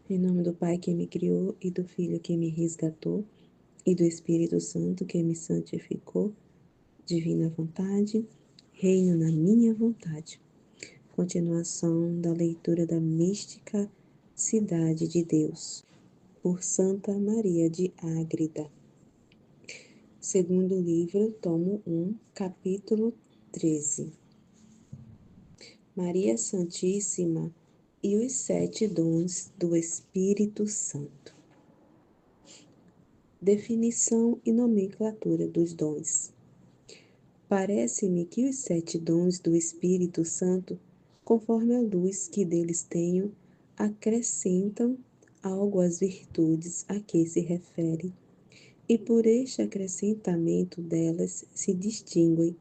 Em nome do Pai que me criou, e do Filho que me resgatou, e do Espírito Santo que me santificou, divina vontade, reina na minha vontade. Continuação da leitura da mística Cidade de Deus, por Santa Maria de Ágreda. Segundo livro, tomo 1, capítulo 13. Maria Santíssima e os 7 dons do Espírito Santo. Definição e nomenclatura dos dons. Parece-me que os 7 dons do Espírito Santo, conforme a luz que deles tenho, acrescentam algo às virtudes a que se refere, e por este acrescentamento delas se distinguem,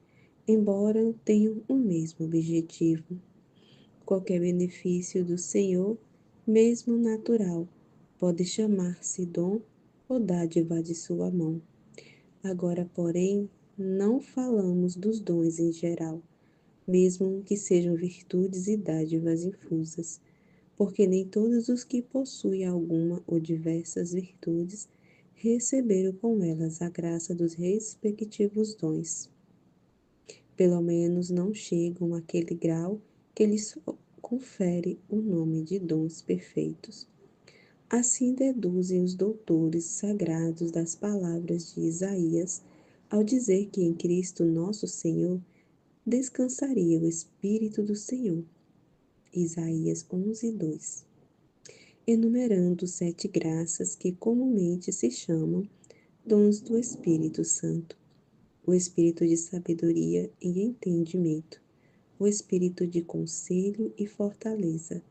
embora tenham o mesmo objetivo. Qualquer benefício do Senhor, mesmo natural, pode chamar-se dom ou dádiva de sua mão. Agora, porém, não falamos dos dons em geral, mesmo que sejam virtudes e dádivas infusas, porque nem todos os que possuem alguma ou diversas virtudes receberam com elas a graça dos respectivos dons. Pelo menos não chegam àquele grau que lhes confere o nome de dons perfeitos. Assim deduzem os doutores sagrados das palavras de Isaías, ao dizer que em Cristo nosso Senhor descansaria o Espírito do Senhor. Isaías 11:2. Enumerando 7 graças que comumente se chamam dons do Espírito Santo: o espírito de sabedoria e entendimento, o espírito de conselho e fortaleza,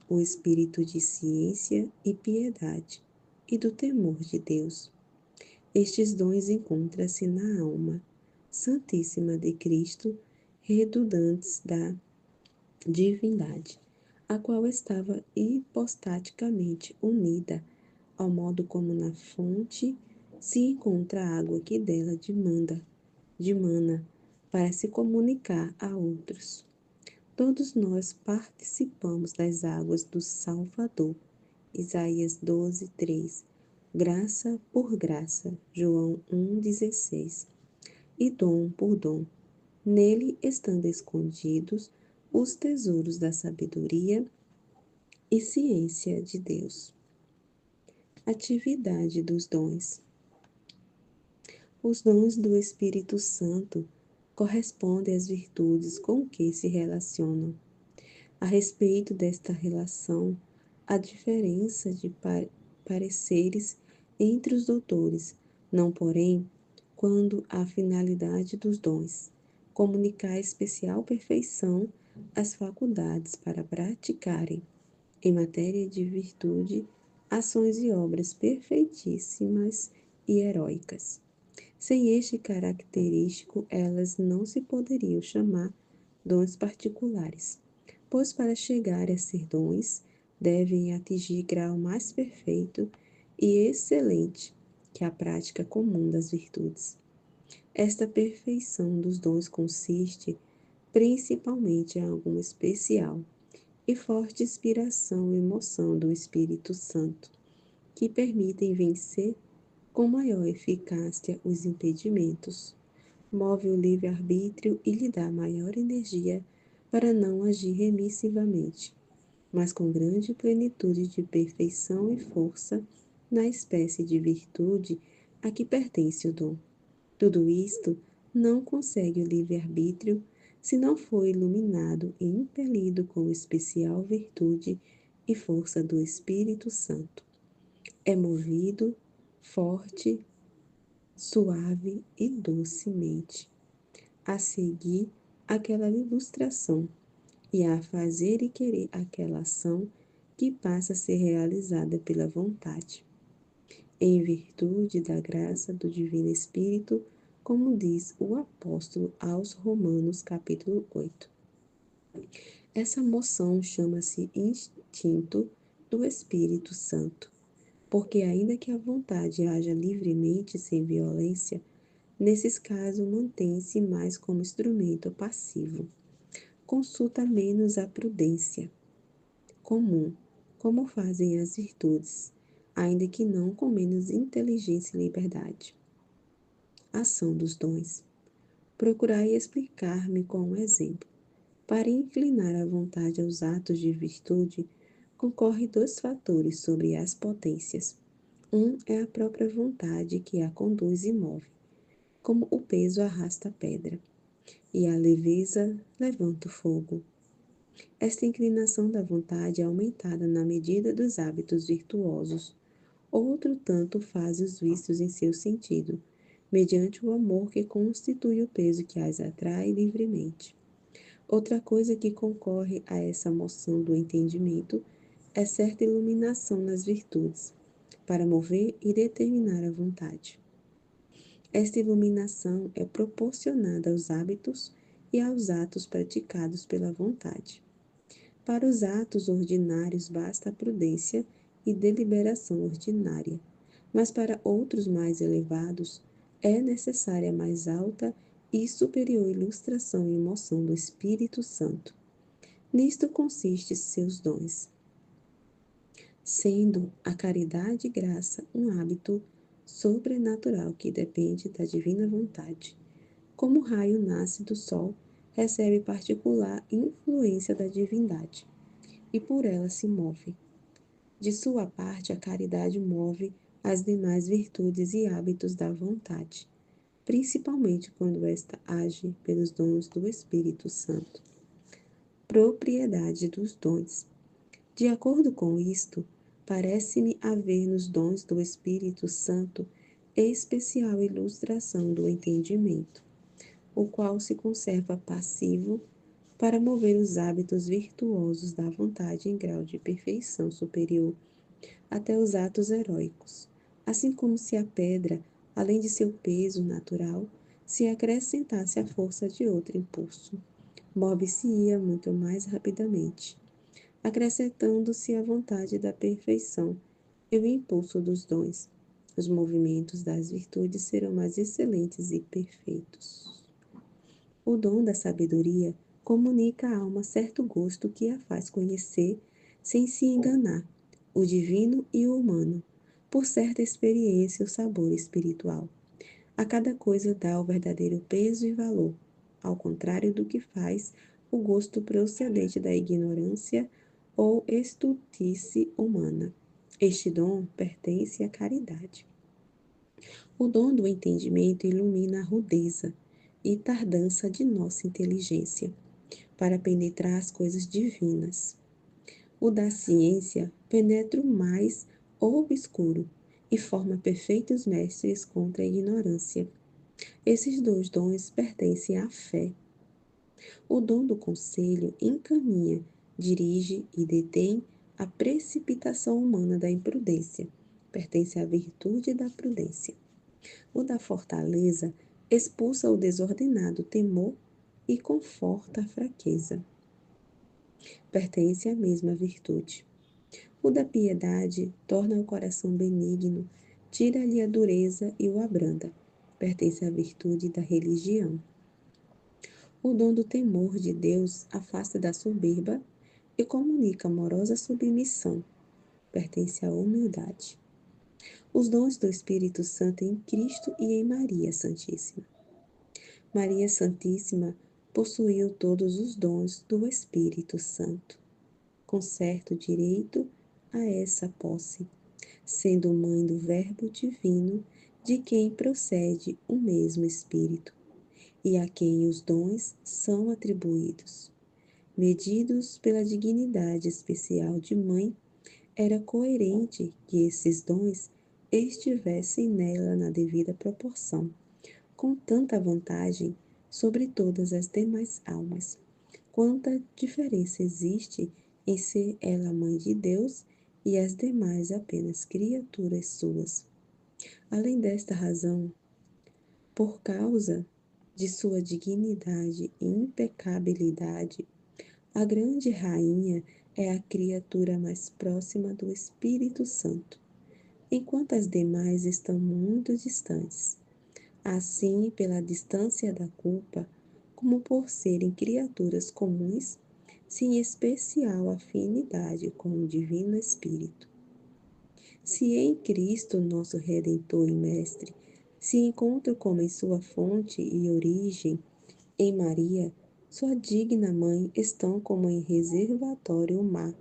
o espírito de ciência e piedade, e do temor de Deus. Estes dons encontram-se na alma santíssima de Cristo, redundantes da divindade, a qual estava hipostaticamente unida, ao modo como na fonte se encontra a água que dela dimana, para se comunicar a outros. Todos nós participamos das águas do Salvador. Isaías 12:3. Graça por graça. João 1:16. E dom por dom. Nele estando escondidos os tesouros da sabedoria e ciência de Deus. Atividade dos dons. Os dons do Espírito Santo correspondem às virtudes com que se relacionam. A respeito desta relação, há diferença de pareceres entre os doutores, não porém quando a finalidade dos dons, comunicar especial perfeição às faculdades para praticarem, em matéria de virtude, ações e obras perfeitíssimas e heróicas. Sem este característico, elas não se poderiam chamar dons particulares, pois para chegar a ser dons, devem atingir grau mais perfeito e excelente que a prática comum das virtudes. Esta perfeição dos dons consiste principalmente em algo especial e forte inspiração e emoção do Espírito Santo, que permitem vencer com maior eficácia os impedimentos, move o livre-arbítrio e lhe dá maior energia para não agir remissivamente, mas com grande plenitude de perfeição e força na espécie de virtude a que pertence o dom. Tudo isto não consegue o livre-arbítrio se não for iluminado e impelido com especial virtude e força do Espírito Santo. É movido, forte, suave e docemente, a seguir aquela ilustração e a fazer e querer aquela ação que passa a ser realizada pela vontade, em virtude da graça do Divino Espírito, como diz o apóstolo aos Romanos, capítulo 8. Essa moção chama-se instinto do Espírito Santo, porque ainda que a vontade haja livremente sem violência, nesses casos mantém-se mais como instrumento passivo. Consulta menos a prudência comum como fazem as virtudes, ainda que não com menos inteligência e liberdade. Ação dos dons. Procurai explicar-me com um exemplo. Para inclinar a vontade aos atos de virtude, concorre dois fatores sobre as potências. Um é a própria vontade que a conduz e move, como o peso arrasta a pedra, e a leveza levanta o fogo. Esta inclinação da vontade é aumentada na medida dos hábitos virtuosos. Outro tanto faz os vícios em seu sentido, mediante o amor que constitui o peso que as atrai livremente. Outra coisa que concorre a essa moção do entendimento é certa iluminação nas virtudes, para mover e determinar a vontade. Esta iluminação é proporcionada aos hábitos e aos atos praticados pela vontade. Para os atos ordinários basta a prudência e deliberação ordinária, mas para outros mais elevados é necessária mais alta e superior ilustração e emoção do Espírito Santo. Nisto consiste seus dons, sendo a caridade e graça um hábito sobrenatural que depende da divina vontade. Como o raio nasce do sol, recebe particular influência da divindade, e por ela se move. De sua parte, a caridade move as demais virtudes e hábitos da vontade, principalmente quando esta age pelos dons do Espírito Santo. Propriedade dos dons. De acordo com isto, parece-me haver nos dons do Espírito Santo especial ilustração do entendimento, o qual se conserva passivo para mover os hábitos virtuosos da vontade em grau de perfeição superior até os atos heróicos, assim como se a pedra, além de seu peso natural, se acrescentasse a força de outro impulso, move-se-ia muito mais rapidamente, acrescentando-se a vontade da perfeição e o impulso dos dons. Os movimentos das virtudes serão mais excelentes e perfeitos. O dom da sabedoria comunica à alma certo gosto que a faz conhecer, sem se enganar, o divino e o humano, por certa experiência ou sabor espiritual. A cada coisa dá o verdadeiro peso e valor, ao contrário do que faz o gosto procedente da ignorância ou estultice humana. Este dom pertence à caridade. O dom do entendimento ilumina a rudeza e tardança de nossa inteligência, para penetrar as coisas divinas. O da ciência penetra o mais obscuro e forma perfeitos mestres contra a ignorância. Esses dois dons pertencem à fé. O dom do conselho encaminha, dirige e detém a precipitação humana da imprudência. Pertence à virtude da prudência. O da fortaleza expulsa o desordenado temor e conforta a fraqueza. Pertence à mesma virtude. O da piedade torna o coração benigno, tira-lhe a dureza e o abranda. Pertence à virtude da religião. O dom do temor de Deus afasta da soberba e comunica amorosa submissão. Pertence à humildade. Os dons do Espírito Santo em Cristo e em Maria Santíssima. Maria Santíssima possuiu todos os dons do Espírito Santo, com certo direito a essa posse, sendo mãe do Verbo Divino, de quem procede o mesmo Espírito, e a quem os dons são atribuídos. Medidos pela dignidade especial de mãe, era coerente que esses dons estivessem nela na devida proporção, com tanta vantagem sobre todas as demais almas. Quanta diferença existe em ser ela mãe de Deus e as demais apenas criaturas suas. Além desta razão, por causa de sua dignidade e impecabilidade, a grande rainha é a criatura mais próxima do Espírito Santo, enquanto as demais estão muito distantes. Assim, pela distância da culpa, como por serem criaturas comuns, se em especial afinidade com o Divino Espírito. Se em Cristo, nosso Redentor e Mestre, se encontro como em sua fonte e origem, em Maria, sua digna mãe, estão como em reservatório o mar,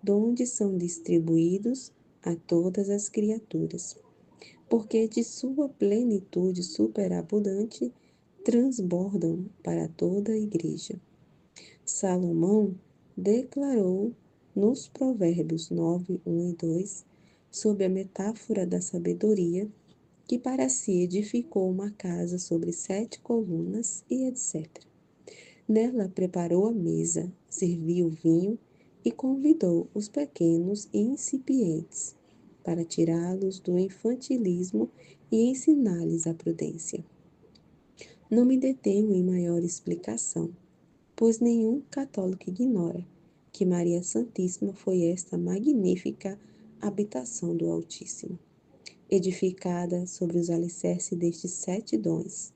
donde são distribuídos a todas as criaturas, porque de sua plenitude superabundante transbordam para toda a Igreja. Salomão declarou nos Provérbios 9, 1 e 2, sob a metáfora da sabedoria, que para si edificou uma casa sobre 7 colunas e etc. Nela preparou a mesa, serviu o vinho e convidou os pequenos e incipientes para tirá-los do infantilismo e ensinar-lhes a prudência. Não me detenho em maior explicação, pois nenhum católico ignora que Maria Santíssima foi esta magnífica habitação do Altíssimo, edificada sobre os alicerces destes 7 dons,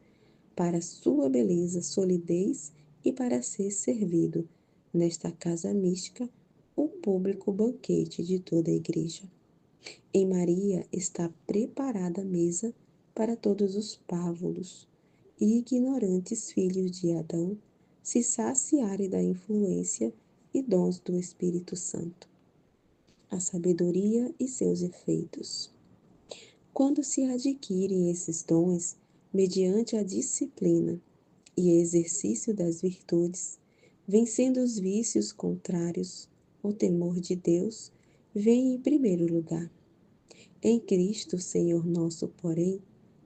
para sua beleza, solidez e para ser servido, nesta casa mística, o público banquete de toda a Igreja. Em Maria está preparada a mesa para todos os párvulos e ignorantes filhos de Adão se saciarem da influência e dons do Espírito Santo. A sabedoria e seus efeitos. Quando se adquirem esses dons, mediante a disciplina e exercício das virtudes, vencendo os vícios contrários, o temor de Deus vem em primeiro lugar. Em Cristo, Senhor nosso, porém,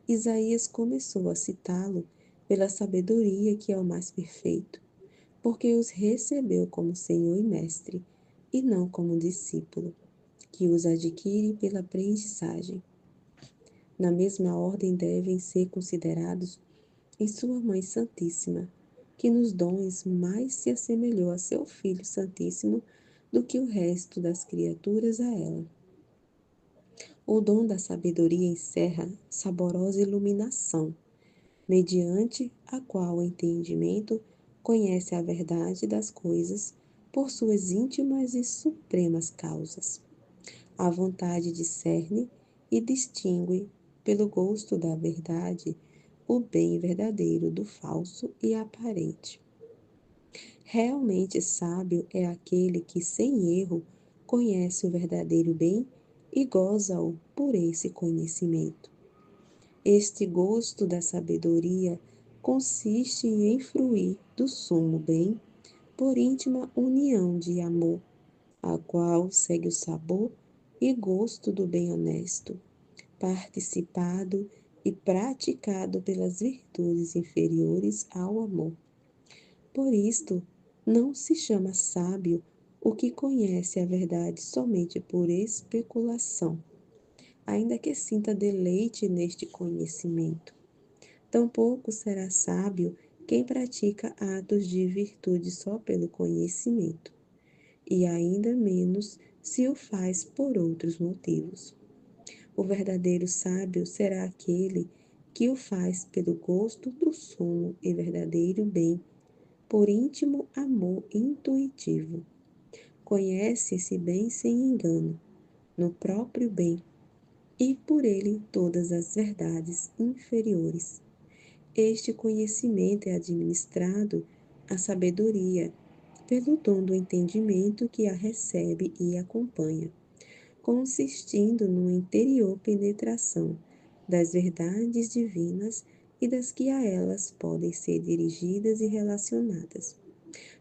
Isaías começou a citá-lo pela sabedoria que é o mais perfeito, porque os recebeu como Senhor e Mestre, e não como discípulo, que os adquire pela aprendizagem. Na mesma ordem devem ser considerados em sua Mãe Santíssima, que nos dons mais se assemelhou a seu Filho Santíssimo do que o resto das criaturas a ela. O dom da sabedoria encerra saborosa iluminação, mediante a qual o entendimento conhece a verdade das coisas por suas íntimas e supremas causas. A vontade discerne e distingue, pelo gosto da verdade, o bem verdadeiro do falso e aparente. Realmente sábio é aquele que, sem erro, conhece o verdadeiro bem e goza-o por esse conhecimento. Este gosto da sabedoria consiste em fruir do sumo bem por íntima união de amor, a qual segue o sabor e gosto do bem honesto, participado e praticado pelas virtudes inferiores ao amor. Por isto, não se chama sábio o que conhece a verdade somente por especulação, ainda que sinta deleite neste conhecimento. Tampouco será sábio quem pratica atos de virtude só pelo conhecimento, e ainda menos se o faz por outros motivos. O verdadeiro sábio será aquele que o faz pelo gosto do sumo e verdadeiro bem, por íntimo amor intuitivo. Conhece esse bem sem engano, no próprio bem, e por ele todas as verdades inferiores. Este conhecimento é administrado à sabedoria, pelo dom do entendimento que a recebe e acompanha, consistindo numa interior penetração das verdades divinas e das que a elas podem ser dirigidas e relacionadas,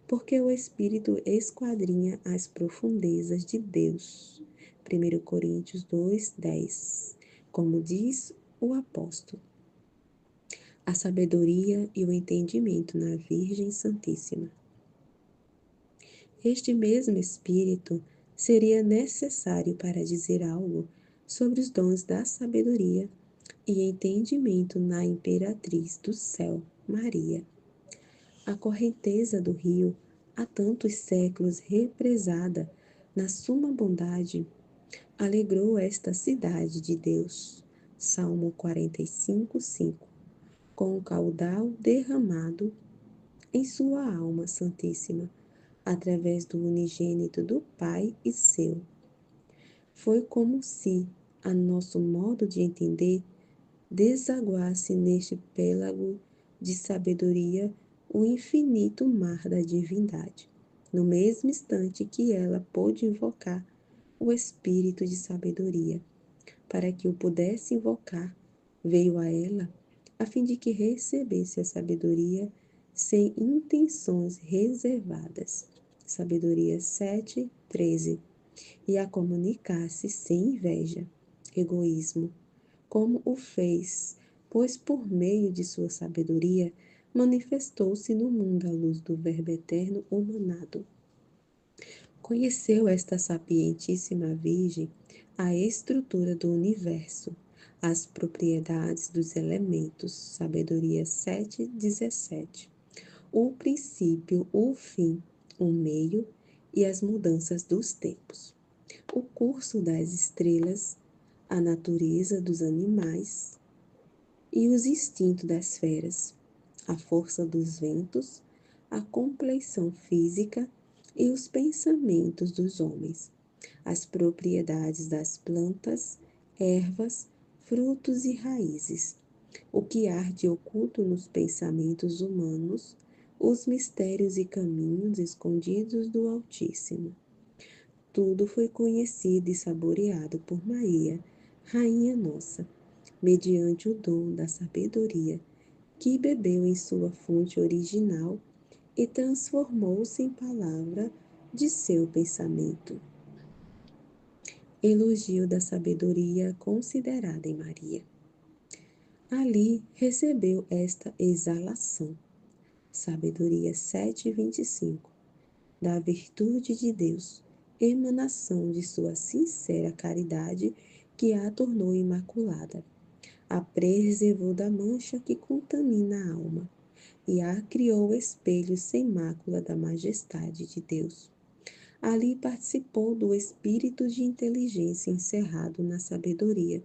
porque o Espírito esquadrinha as profundezas de Deus. 1 Coríntios 2:10, como diz o apóstolo. A sabedoria e o entendimento na Virgem Santíssima. Este mesmo Espírito seria necessário para dizer algo sobre os dons da sabedoria e entendimento na Imperatriz do Céu, Maria. A correnteza do rio, há tantos séculos represada na suma bondade, alegrou esta cidade de Deus. Salmo 45:5, com o caudal derramado em sua alma santíssima, através do unigênito do Pai e seu. Foi como se, a nosso modo de entender, desaguasse neste pélago de sabedoria o infinito mar da divindade, no mesmo instante que ela pôde invocar o espírito de sabedoria. Para que o pudesse invocar, veio a ela, a fim de que recebesse a sabedoria sem intenções reservadas. Sabedoria 7:13. E a comunicasse sem inveja, egoísmo, como o fez, pois por meio de sua sabedoria manifestou-se no mundo a luz do Verbo eterno humanado. Conheceu esta sapientíssima Virgem a estrutura do universo, as propriedades dos elementos, sabedoria 7:17, o princípio, o fim, o meio e as mudanças dos tempos, o curso das estrelas, a natureza dos animais e os instintos das feras, a força dos ventos, a compleição física e os pensamentos dos homens, as propriedades das plantas, ervas, frutos e raízes, o que arde oculto nos pensamentos humanos, os mistérios e caminhos escondidos do Altíssimo. Tudo foi conhecido e saboreado por Maria, Rainha Nossa, mediante o dom da sabedoria, que bebeu em sua fonte original e transformou-se em palavra de seu pensamento. Elogio da sabedoria considerada em Maria. Ali recebeu esta exalação. Sabedoria 7:25. Da virtude de Deus, emanação de sua sincera caridade que a tornou imaculada, a preservou da mancha que contamina a alma e a criou espelho sem mácula da majestade de Deus. Ali participou do espírito de inteligência encerrado na sabedoria,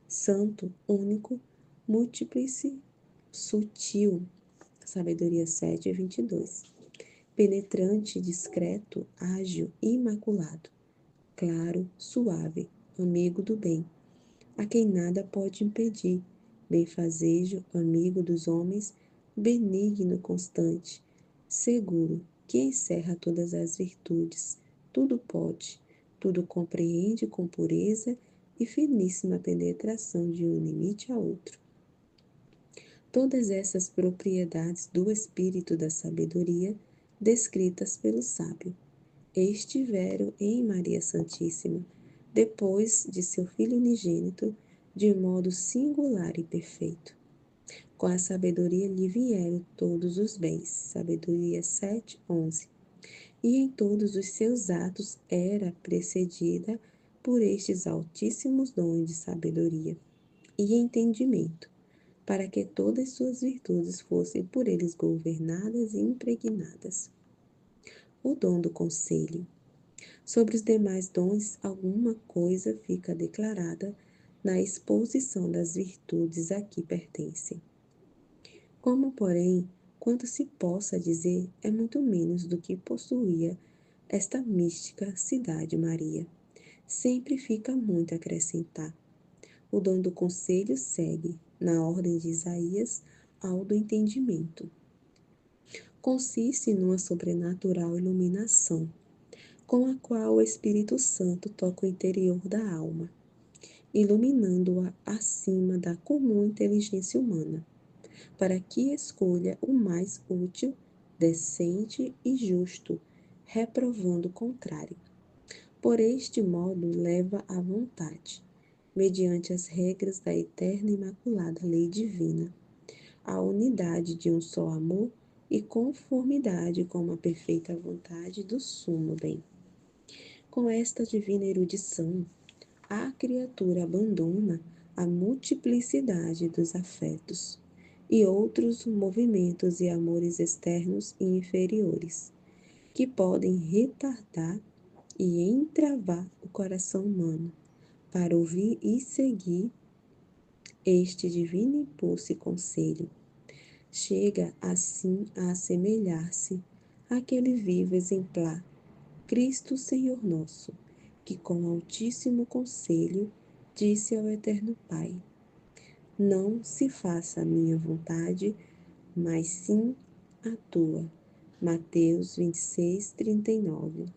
santo, único, múltiplice, sutil. Sabedoria 7:22. Penetrante, discreto, ágil, imaculado, claro, suave, amigo do bem, a quem nada pode impedir, benfazejo, amigo dos homens, benigno, constante, seguro, que encerra todas as virtudes, tudo pode, tudo compreende com pureza e finíssima penetração de um limite a outro. Todas essas propriedades do espírito da sabedoria, descritas pelo sábio, estiveram em Maria Santíssima, depois de seu Filho unigênito, de modo singular e perfeito. Com a sabedoria lhe vieram todos os bens. Sabedoria 7:11. E em todos os seus atos era precedida por estes altíssimos dons de sabedoria e entendimento, para que todas suas virtudes fossem por eles governadas e impregnadas. O dom do conselho. Sobre os demais dons, alguma coisa fica declarada na exposição das virtudes a que pertencem. Como, porém, quanto se possa dizer, é muito menos do que possuía esta mística cidade Maria. Sempre fica muito a acrescentar. O dom do conselho segue, na ordem de Isaías, ao do entendimento. Consiste numa sobrenatural iluminação, com a qual o Espírito Santo toca o interior da alma, iluminando-a acima da comum inteligência humana, para que escolha o mais útil, decente e justo, reprovando o contrário. Por este modo leva à vontade, mediante as regras da eterna e imaculada lei divina, a unidade de um só amor e conformidade com a perfeita vontade do sumo bem. Com esta divina erudição, a criatura abandona a multiplicidade dos afetos e outros movimentos e amores externos e inferiores, que podem retardar e entravar o coração humano para ouvir e seguir este divino impulso e conselho. Chega assim a assemelhar-se aquele vivo exemplar, Cristo Senhor nosso, que com altíssimo conselho disse ao eterno Pai: não se faça a minha vontade, mas sim a tua. Mateus 26, 39.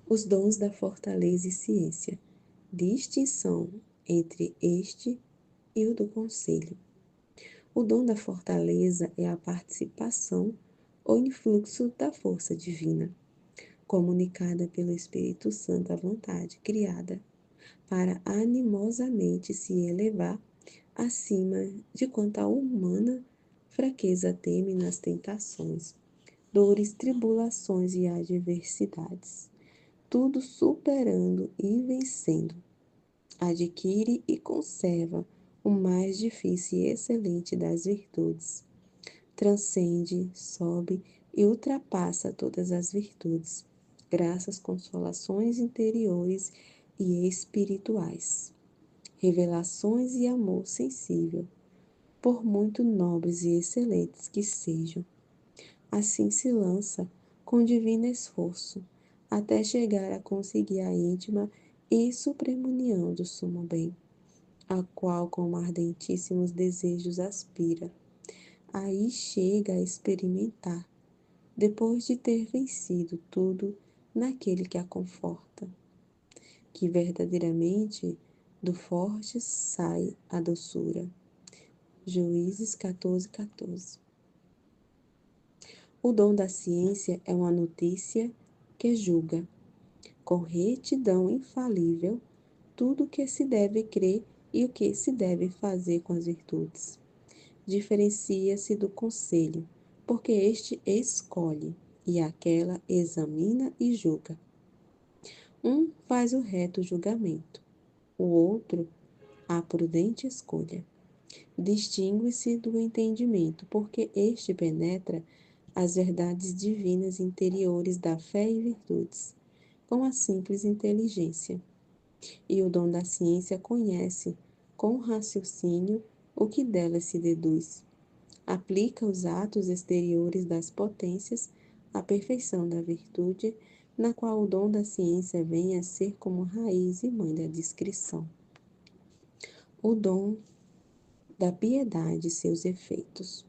Os dons da fortaleza e ciência. Distinção entre este e o do conselho. O dom da fortaleza é a participação ou influxo da força divina, comunicada pelo Espírito Santo à vontade criada, para animosamente se elevar acima de quanto a humana fraqueza teme nas tentações, dores, tribulações e adversidades, tudo superando e vencendo. Adquire e conserva o mais difícil e excelente das virtudes. Transcende, sobe e ultrapassa todas as virtudes, graças consolações interiores e espirituais, revelações e amor sensível, por muito nobres e excelentes que sejam. Assim se lança com divino esforço, até chegar a conseguir a íntima e suprema união do sumo bem, a qual com ardentíssimos desejos aspira. Aí chega a experimentar, depois de ter vencido tudo naquele que a conforta, que verdadeiramente do forte sai a doçura. Juízes 14, 14. O dom da ciência é uma notícia que julga, com retidão infalível, tudo o que se deve crer e o que se deve fazer com as virtudes. Diferencia-se do conselho, porque este escolhe, e aquela examina e julga. Um faz o reto julgamento, o outro a prudente escolha. Distingue-se do entendimento, porque este penetra as verdades divinas interiores da fé e virtudes, com a simples inteligência. E o dom da ciência conhece, com raciocínio, o que dela se deduz. Aplica os atos exteriores das potências à perfeição da virtude, na qual o dom da ciência vem a ser como raiz e mãe da discrição. O dom da piedade e seus efeitos.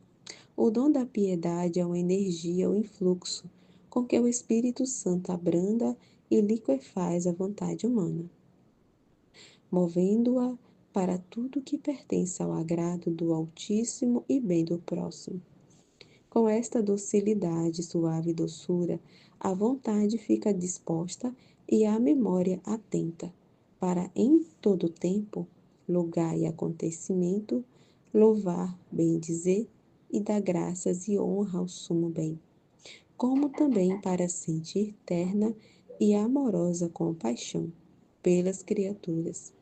O dom da piedade é uma energia ou influxo com que o Espírito Santo abranda e liquefaz a vontade humana, movendo-a para tudo que pertence ao agrado do Altíssimo e bem do próximo. Com esta docilidade, suave doçura, a vontade fica disposta e a memória atenta, para em todo tempo, lugar e acontecimento, louvar, bendizer e dar graças e honra ao sumo bem, como também para sentir terna e amorosa compaixão pelas criaturas,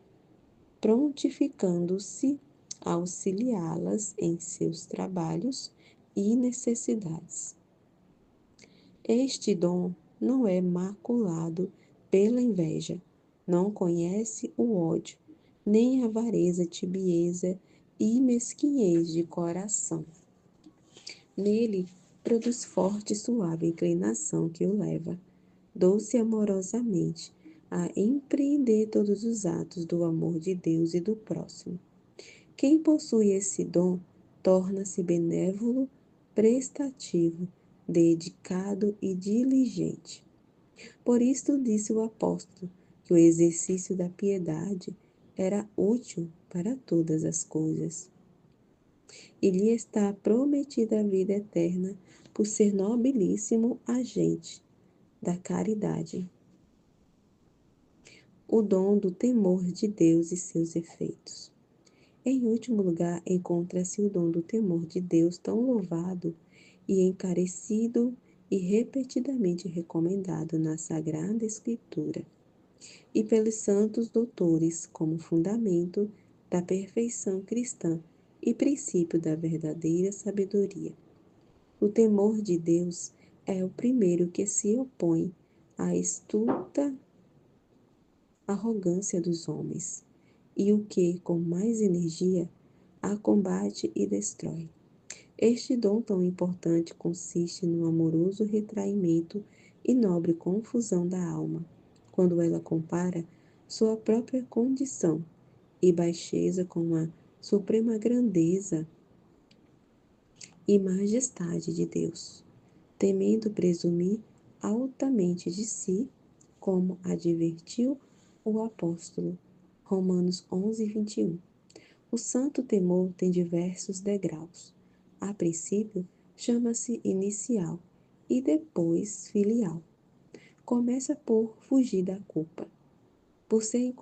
prontificando-se a auxiliá-las em seus trabalhos e necessidades. Este dom não é maculado pela inveja, não conhece o ódio, nem avareza, tibieza e mesquinhez de coração. Nele produz forte e suave inclinação que o leva, doce e amorosamente, a empreender todos os atos do amor de Deus e do próximo. Quem possui esse dom torna-se benévolo, prestativo, dedicado e diligente. Por isto disse o apóstolo que o exercício da piedade era útil para todas as coisas. E lhe está prometida a vida eterna por ser nobilíssimo agente da caridade. O dom do temor de Deus e seus efeitos. Em último lugar, encontra-se o dom do temor de Deus, tão louvado e encarecido e repetidamente recomendado na Sagrada Escritura e pelos santos doutores como fundamento da perfeição cristã e princípio da verdadeira sabedoria. O temor de Deus é o primeiro que se opõe à estulta arrogância dos homens, e o que, com mais energia, a combate e destrói. Este dom tão importante consiste no amoroso retraimento e nobre confusão da alma, quando ela compara sua própria condição e baixeza com a suprema grandeza e majestade de Deus, temendo presumir altamente de si, como advertiu o apóstolo. Romanos 11:21. O santo temor tem diversos degraus. A princípio, chama-se inicial e depois filial. Começa por fugir da culpa, por ser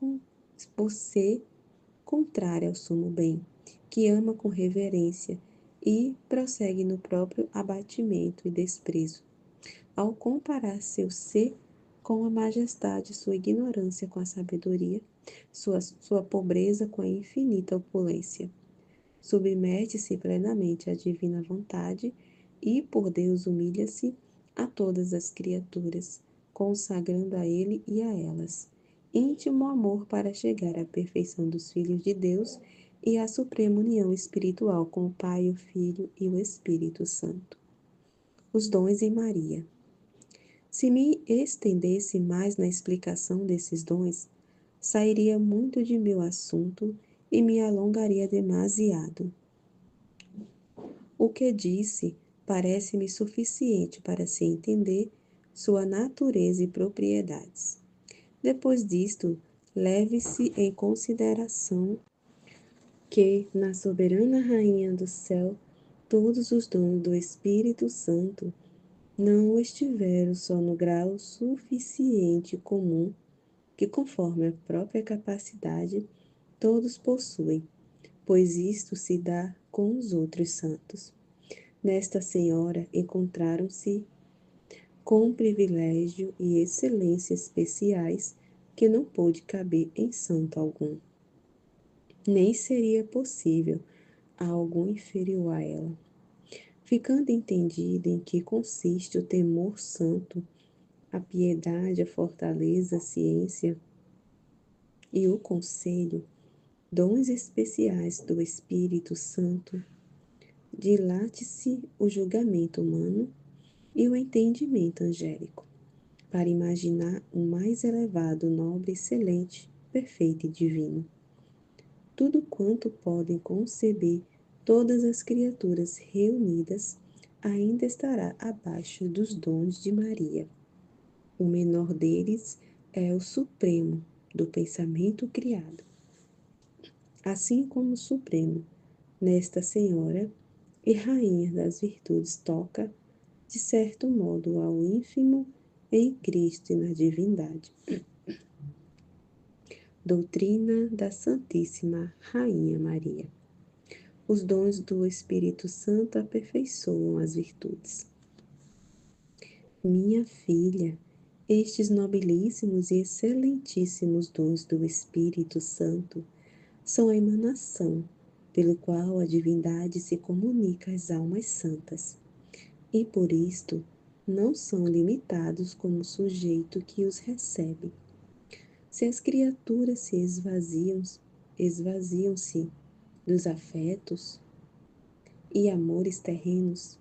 contrária ao sumo bem, que ama com reverência e prossegue no próprio abatimento e desprezo. Ao comparar seu ser com a majestade, sua ignorância com a sabedoria, sua pobreza com a infinita opulência. Submete-se plenamente à divina vontade e, por Deus, humilha-se a todas as criaturas, consagrando a Ele e a elas íntimo amor para chegar à perfeição dos filhos de Deus e à suprema união espiritual com o Pai, o Filho e o Espírito Santo. Os dons em Maria. Se me estendesse mais na explicação desses dons, sairia muito de meu assunto e me alongaria demasiado. O que disse parece-me suficiente para se entender sua natureza e propriedades. Depois disto, leve-se em consideração que, na soberana Rainha do céu, todos os dons do Espírito Santo não estiveram só no grau suficiente comum, que conforme a própria capacidade todos possuem, pois isto se dá com os outros santos. Nesta Senhora encontraram-se com privilégio e excelência especiais que não pôde caber em santo algum, nem seria possível a algum inferior a ela. Ficando entendido em que consiste o temor santo, a piedade, a fortaleza, a ciência e o conselho, dons especiais do Espírito Santo, dilate-se o julgamento humano e o entendimento angélico, para imaginar o mais elevado, nobre, excelente, perfeito e divino. Tudo quanto podem conceber todas as criaturas reunidas ainda estará abaixo dos dons de Maria. O menor deles é o supremo do pensamento criado. Assim como o supremo, nesta Senhora e Rainha das virtudes toca, de certo modo, ao ínfimo em Cristo e na divindade. Doutrina da Santíssima Rainha Maria. Os dons do Espírito Santo aperfeiçoam as virtudes. Minha filha, estes nobilíssimos e excelentíssimos dons do Espírito Santo são a emanação pelo qual a divindade se comunica às almas santas, e por isto não são limitados como o sujeito que os recebe. Se as criaturas se esvaziam-se dos afetos e amores terrenos,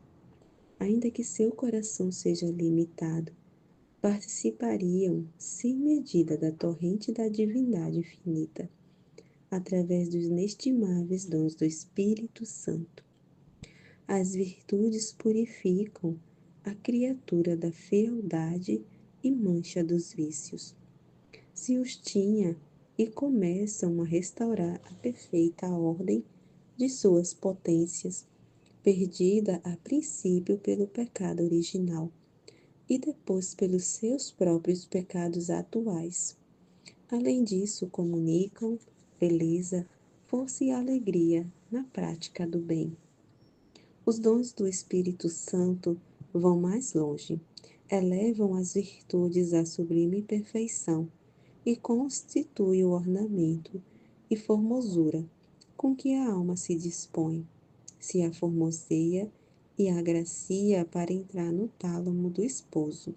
ainda que seu coração seja limitado, participariam sem medida da torrente da divindade infinita, através dos inestimáveis dons do Espírito Santo. As virtudes purificam a criatura da fealdade e mancha dos vícios. Se os tinha e começam a restaurar a perfeita ordem de suas potências, perdida a princípio pelo pecado original e depois pelos seus próprios pecados atuais. Além disso, comunicam beleza, força e alegria na prática do bem. Os dons do Espírito Santo vão mais longe, elevam as virtudes à sublime perfeição e constituem o ornamento e formosura com que a alma se dispõe, se a formoseia e agracia para entrar no tálamo do esposo,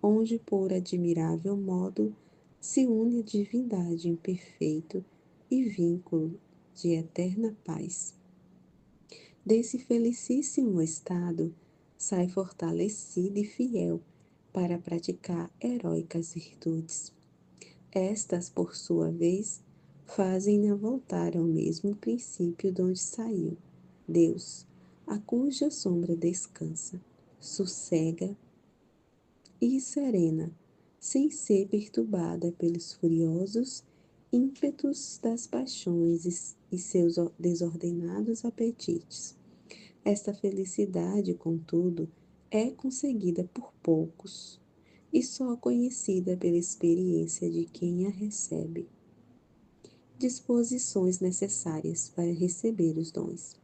onde por admirável modo se une a divindade em perfeito e vínculo de eterna paz. Desse felicíssimo estado, sai fortalecido e fiel para praticar heróicas virtudes. Estas, por sua vez, fazem-na voltar ao mesmo princípio de onde saiu, Deus, a cuja sombra descansa, sossega e serena, sem ser perturbada pelos furiosos ímpetos das paixões e seus desordenados apetites. Esta felicidade, contudo, é conseguida por poucos e só conhecida pela experiência de quem a recebe. Disposições necessárias para receber os dons.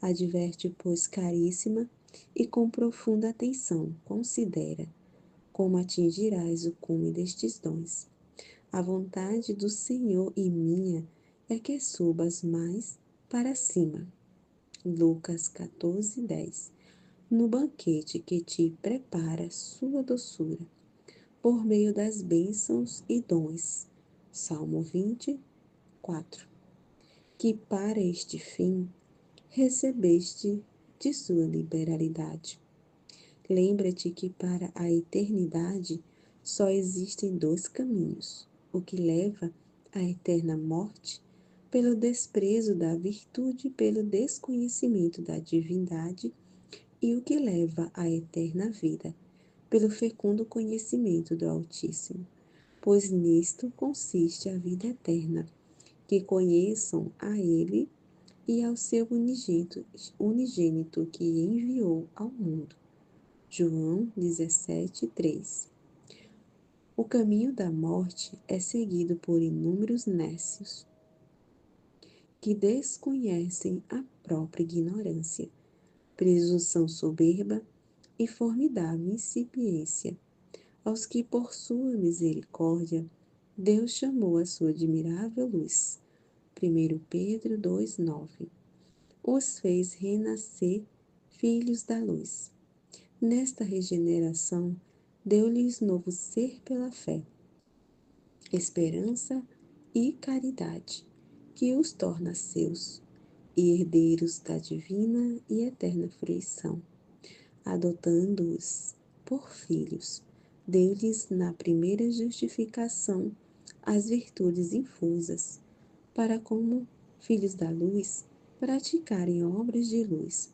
Adverte, pois, caríssima, e com profunda atenção considera como atingirás o cume destes dons. A vontade do Senhor e minha é que subas mais para cima. Lucas 14:10. No banquete que te prepara sua doçura, por meio das bênçãos e dons. Salmo 24. Que para este fim recebeste de sua liberalidade. Lembra-te que para a eternidade só existem dois caminhos: o que leva à eterna morte, pelo desprezo da virtude e pelo desconhecimento da divindade, e o que leva à eterna vida, pelo fecundo conhecimento do Altíssimo. Pois nisto consiste a vida eterna, que conheçam a Ele e ao seu unigênito que enviou ao mundo. João 17:3. O caminho da morte é seguido por inúmeros nécios, que desconhecem a própria ignorância, presunção soberba e formidável incipiência, aos que por sua misericórdia Deus chamou a sua admirável luz. 1 Pedro 2:9. Os fez renascer filhos da luz. Nesta regeneração, deu-lhes novo ser pela fé, esperança e caridade, que os torna seus e herdeiros da divina e eterna fruição. Adotando-os por filhos, deu-lhes na primeira justificação as virtudes infusas, para como filhos da luz praticarem obras de luz.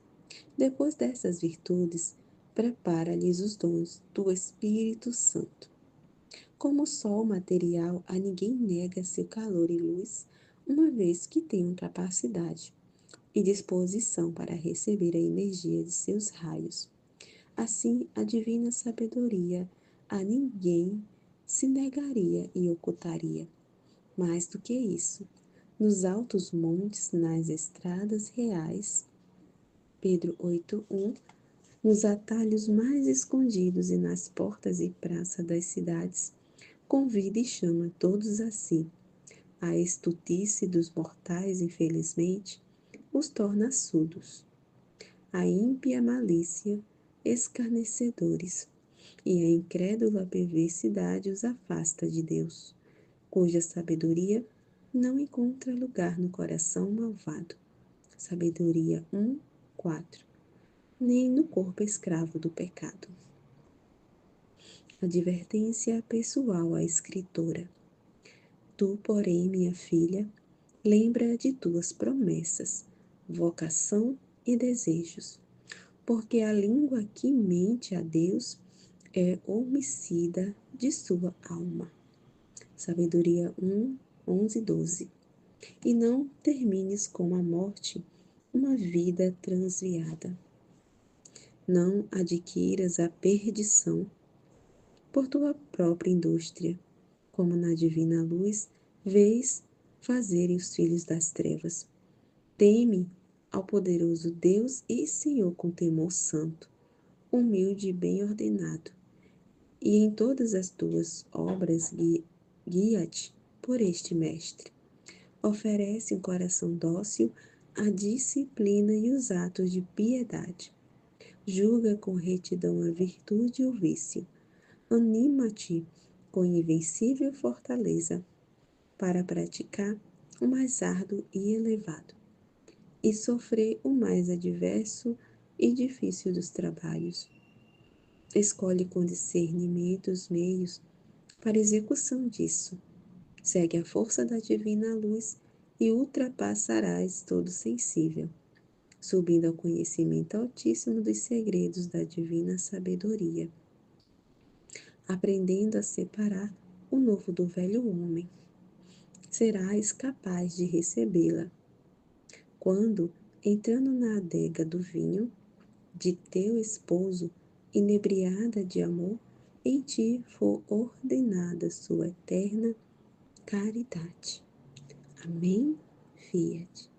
Depois dessas virtudes, prepara-lhes os dons do Espírito Santo. Como sol material, a ninguém nega seu calor e luz, uma vez que tenham capacidade e disposição para receber a energia de seus raios. Assim, a divina sabedoria a ninguém se negaria e ocultaria. Mais do que isso, nos altos montes, nas estradas reais, Pedro 8:1, nos atalhos mais escondidos e nas portas e praças das cidades, convida e chama todos a si. A estultice dos mortais, infelizmente, os torna surdos. A ímpia malícia, escarnecedores, e a incrédula perversidade os afasta de Deus, cuja sabedoria não encontra lugar no coração malvado. Sabedoria 1:4. Nem no corpo escravo do pecado. Advertência pessoal à escritora. Tu, porém, minha filha, lembra de tuas promessas, vocação e desejos, porque a língua que mente a Deus é homicida de sua alma. Sabedoria 11:12. E não termines com a morte uma vida transviada. Não adquiras a perdição por tua própria indústria, como na divina luz vês fazerem os filhos das trevas. Teme ao poderoso Deus e Senhor com temor santo, humilde e bem ordenado, e em todas as tuas obras guia-te por este mestre. Oferece um coração dócil à disciplina e os atos de piedade. Julga com retidão a virtude e o vício. Anima-te com invencível fortaleza para praticar o mais árduo e elevado. e sofrer o mais adverso e difícil dos trabalhos. Escolhe com discernimento os meios para execução disso. Segue a força da divina luz e ultrapassarás todo sensível, subindo ao conhecimento altíssimo dos segredos da divina sabedoria, aprendendo a separar o novo do velho homem. Serás capaz de recebê-la quando, entrando na adega do vinho de teu esposo, inebriada de amor, em ti for ordenada sua eterna caridade. Amém? Fiat.